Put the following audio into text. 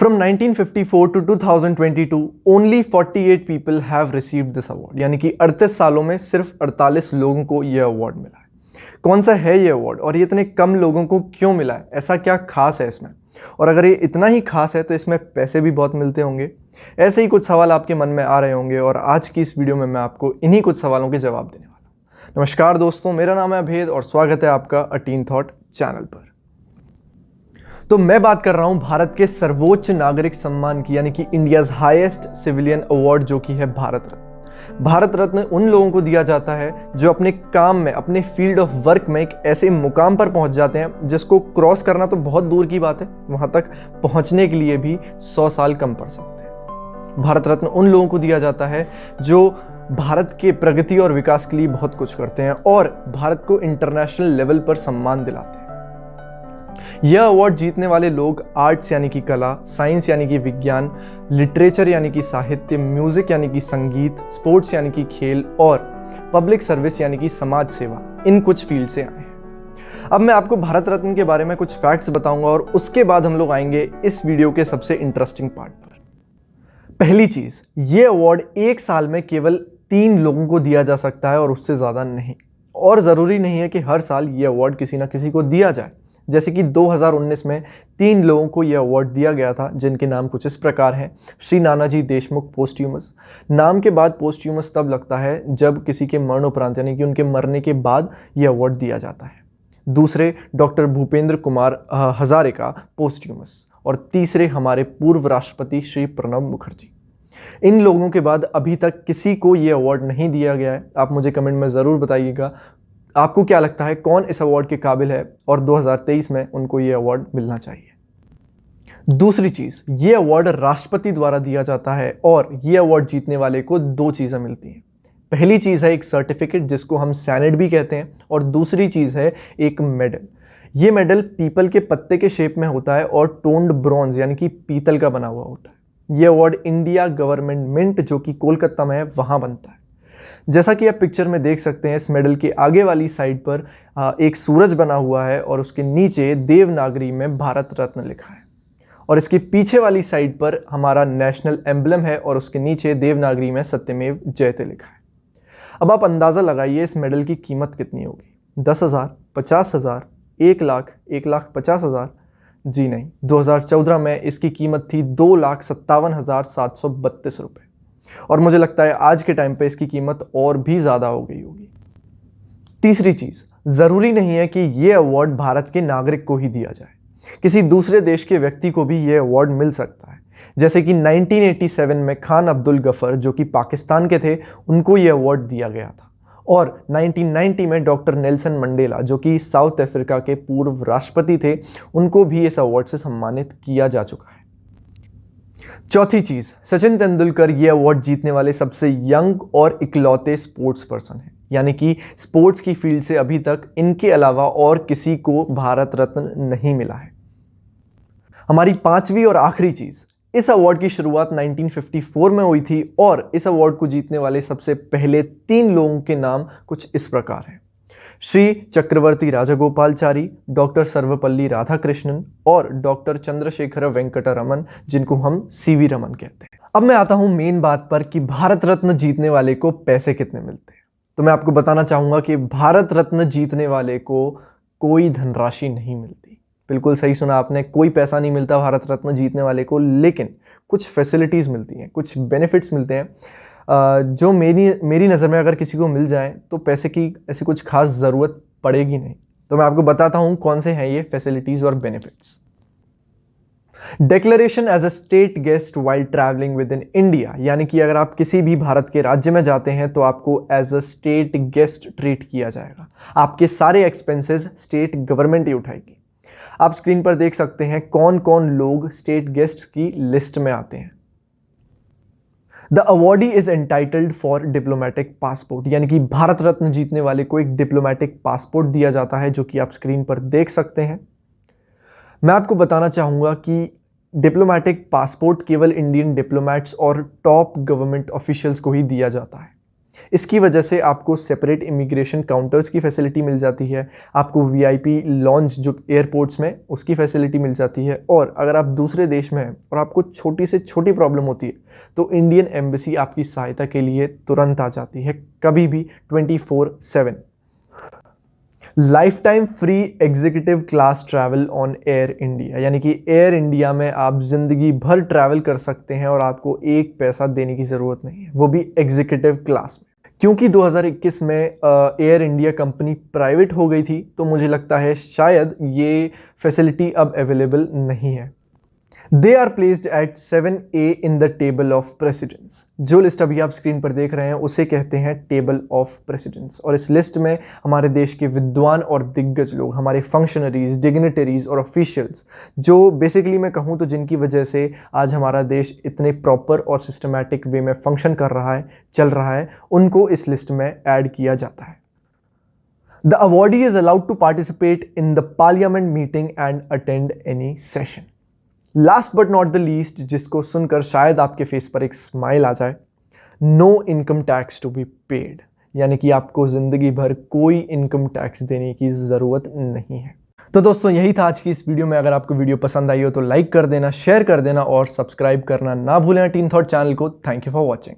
From 1954 to 2022, only 48 people have received this award. यानी कि 38 सालों में सिर्फ 48 लोगों को यह अवार्ड मिला है। कौन सा है ये अवार्ड और ये इतने कम लोगों को क्यों मिला है? ऐसा क्या खास है इसमें? और अगर ये इतना ही खास है तो इसमें पैसे भी बहुत मिलते होंगे। ऐसे ही कुछ सवाल आपके मन में आ रहे होंगे और आज की इस वीडियो में मैं आपको इन्हीं कुछ सवालों के जवाब देने वाला हूँ। नमस्कार दोस्तों, मेरा नाम है अभेद और स्वागत है आपका अ टीन थॉट चैनल पर। तो मैं बात कर रहा हूं भारत के सर्वोच्च नागरिक सम्मान की, यानी कि इंडियाज हाईएस्ट सिविलियन अवार्ड, जो कि है भारत रत्न। भारत रत्न उन लोगों को दिया जाता है जो अपने काम में, अपने फील्ड ऑफ वर्क में एक ऐसे मुकाम पर पहुंच जाते हैं जिसको क्रॉस करना तो बहुत दूर की बात है, वहां तक पहुंचने के लिए भी 100 साल कम पड़ सकते हैं। भारत रत्न उन लोगों को दिया जाता है जो भारत के प्रगति और विकास के लिए बहुत कुछ करते हैं और भारत को इंटरनेशनल लेवल पर सम्मान दिलाते हैं। यह अवार्ड जीतने वाले लोग आर्ट्स यानी कि कला, साइंस यानी कि विज्ञान, लिटरेचर यानी कि साहित्य, म्यूजिक यानी कि संगीत, स्पोर्ट्स यानी कि खेल और पब्लिक सर्विस यानी कि समाज सेवा, इन कुछ फील्ड से आए हैं। अब मैं आपको भारत रत्न के बारे में कुछ फैक्ट्स बताऊंगा और उसके बाद हम लोग आएंगे इस वीडियो के सबसे इंटरेस्टिंग पार्ट पर। पहली चीज, ये अवार्ड एक साल में केवल 3 लोगों को दिया जा सकता है और उससे ज्यादा नहीं। और जरूरी नहीं है कि हर साल ये अवार्ड किसी ना किसी को दिया जाए। जैसे कि 2019 में 3 लोगों को यह अवार्ड दिया गया था, जिनके नाम कुछ इस प्रकार हैं। श्री नानाजी देशमुख पोस्ट्यूमस। नाम के बाद पोस्ट्यूमस तब लगता है जब किसी के मरणोपरांत, यानी कि उनके मरने के बाद यह अवार्ड दिया जाता है। दूसरे डॉक्टर भूपेंद्र कुमार हजारिका पोस्ट्यूमस। और तीसरे हमारे पूर्व राष्ट्रपति श्री प्रणब मुखर्जी। इन लोगों के बाद अभी तक किसी को यह अवार्ड नहीं दिया गया है। आप मुझे कमेंट में ज़रूर बताइएगा आपको क्या लगता है कौन इस अवार्ड के काबिल है और 2023 में उनको ये अवार्ड मिलना चाहिए। दूसरी चीज, ये अवार्ड राष्ट्रपति द्वारा दिया जाता है और ये अवार्ड जीतने वाले को 2 चीजें मिलती हैं। पहली चीज है एक सर्टिफिकेट जिसको हम सैनेट भी कहते हैं, और दूसरी चीज है एक मेडल। ये मेडल पीपल के पत्ते के शेप में होता है और टोन्ड ब्रॉन्ज यानी कि पीतल का बना हुआ होता है। ये अवार्ड इंडिया गवर्नमेंट मिंट, जो कि कोलकाता में है, वहां बनता है। जैसा कि आप पिक्चर में देख सकते हैं, इस मेडल के आगे वाली साइड पर एक सूरज बना हुआ है और उसके नीचे देवनागरी में भारत रत्न लिखा है, और इसके पीछे वाली साइड पर हमारा नेशनल एम्बलम है और उसके नीचे देवनागरी में सत्यमेव जयते लिखा है। अब आप अंदाज़ा लगाइए इस मेडल की कीमत कितनी होगी। 10,000, 50,000, 1 लाख, 1,50,000? जी नहीं, 2014 में इसकी कीमत थी 2,57,732 रुपये, और मुझे लगता है आज के टाइम पे इसकी कीमत और भी ज़्यादा हो गई होगी। तीसरी चीज़, ज़रूरी नहीं है कि ये अवार्ड भारत के नागरिक को ही दिया जाए, किसी दूसरे देश के व्यक्ति को भी ये अवार्ड मिल सकता है। जैसे कि 1987 में खान अब्दुल गफर, जो कि पाकिस्तान के थे, उनको ये अवार्ड दिया गया था। और 1990 में डॉक्टर नेल्सन मंडेला, जो कि साउथ अफ्रीका के पूर्व राष्ट्रपति थे, उनको भी इस अवार्ड से सम्मानित किया जा चुका है। चौथी चीज, सचिन तेंदुलकर ये अवार्ड जीतने वाले सबसे यंग और इकलौते स्पोर्ट्स पर्सन हैं, यानी कि स्पोर्ट्स की फील्ड से अभी तक इनके अलावा और किसी को भारत रत्न नहीं मिला है। हमारी 5वीं और आखिरी चीज, इस अवार्ड की शुरुआत 1954 में हुई थी और इस अवार्ड को जीतने वाले सबसे पहले 3 लोगों के नाम कुछ इस प्रकार हैं। श्री चक्रवर्ती राजगोपालचारी, डॉक्टर सर्वपल्ली राधाकृष्णन और डॉक्टर चंद्रशेखर वेंकट रमन, जिनको हम CV रमन कहते हैं। अब मैं आता हूं मेन बात पर कि भारत रत्न जीतने वाले को पैसे कितने मिलते हैं। तो मैं आपको बताना चाहूंगा कि भारत रत्न जीतने वाले को कोई धनराशि नहीं मिलती। बिल्कुल सही सुना आपने, कोई पैसा नहीं मिलता भारत रत्न जीतने वाले को, लेकिन कुछ फैसिलिटीज मिलती हैं, कुछ बेनिफिट्स मिलते हैं जो मेरी नज़र में अगर किसी को मिल जाए तो पैसे की ऐसी कुछ खास ज़रूरत पड़ेगी नहीं। तो मैं आपको बताता हूं कौन से हैं ये फैसिलिटीज़ और benefits. Declaration as a state guest while travelling within India, यानी कि अगर आप किसी भी भारत के राज्य में जाते हैं तो आपको as a state guest treat किया जाएगा। आपके सारे एक्सपेंसेस स्टेट गवर्नमेंट ही उठाएगी। आप स्क्रीन पर देख सकते हैं कौन कौन लोग स्टेट गेस्ट की लिस्ट में आते हैं। The awardee is entitled for diplomatic passport, यानी कि भारत रत्न जीतने वाले को एक डिप्लोमेटिक पासपोर्ट दिया जाता है, जो कि आप स्क्रीन पर देख सकते हैं। मैं आपको बताना चाहूंगा कि डिप्लोमेटिक पासपोर्ट केवल इंडियन डिप्लोमेट्स और टॉप गवर्नमेंट ऑफिशियल्स को ही दिया जाता है। इसकी वजह से आपको सेपरेट इमिग्रेशन काउंटर्स की फैसिलिटी मिल जाती है, आपको वीआईपी लॉन्च जो एयरपोर्ट्स में उसकी फैसिलिटी मिल जाती है, और अगर आप दूसरे देश में हैं और आपको छोटी से छोटी प्रॉब्लम होती है तो इंडियन एम्बेसी आपकी सहायता के लिए तुरंत आ जाती है, कभी भी 24/7। Life time free executive class travel on air India, यानी कि एयर इंडिया में आप ज़िंदगी भर ट्रैवल कर सकते हैं और आपको एक पैसा देने की ज़रूरत नहीं है, वो भी एग्जीक्यूटिव क्लास में। क्योंकि 2021 में एयर इंडिया कंपनी प्राइवेट हो गई थी, तो मुझे लगता है शायद ये फैसिलिटी अब अवेलेबल नहीं है। They are placed at 7A in the table of precedence. जो लिस्ट अभी आप स्क्रीन पर देख रहे हैं उसे कहते हैं टेबल ऑफ प्रेसिडेंस, और इस लिस्ट में हमारे देश के विद्वान और दिग्गज लोग, हमारे फंक्शनरीज, डिग्निटरीज और ऑफिशियल्स, जो बेसिकली मैं कहूँ तो जिनकी वजह से आज हमारा देश इतने प्रॉपर और सिस्टमैटिक वे में फंक्शन कर रहा है, चल रहा है, उनको इस लिस्ट में ऐड किया जाता है। The awardee is allowed to participate in the parliament meeting and attend any session. Last but not the least, जिसको सुनकर शायद आपके फेस पर एक स्माइल आ जाए, no income tax to be paid, यानी कि आपको जिंदगी भर कोई इनकम टैक्स देने की ज़रूरत नहीं है। तो दोस्तों यही था आज की इस वीडियो में। अगर आपको वीडियो पसंद आई हो तो लाइक कर देना, शेयर कर देना और सब्सक्राइब करना ना भूलें टीन थॉट चैनल को। Thank you for watching.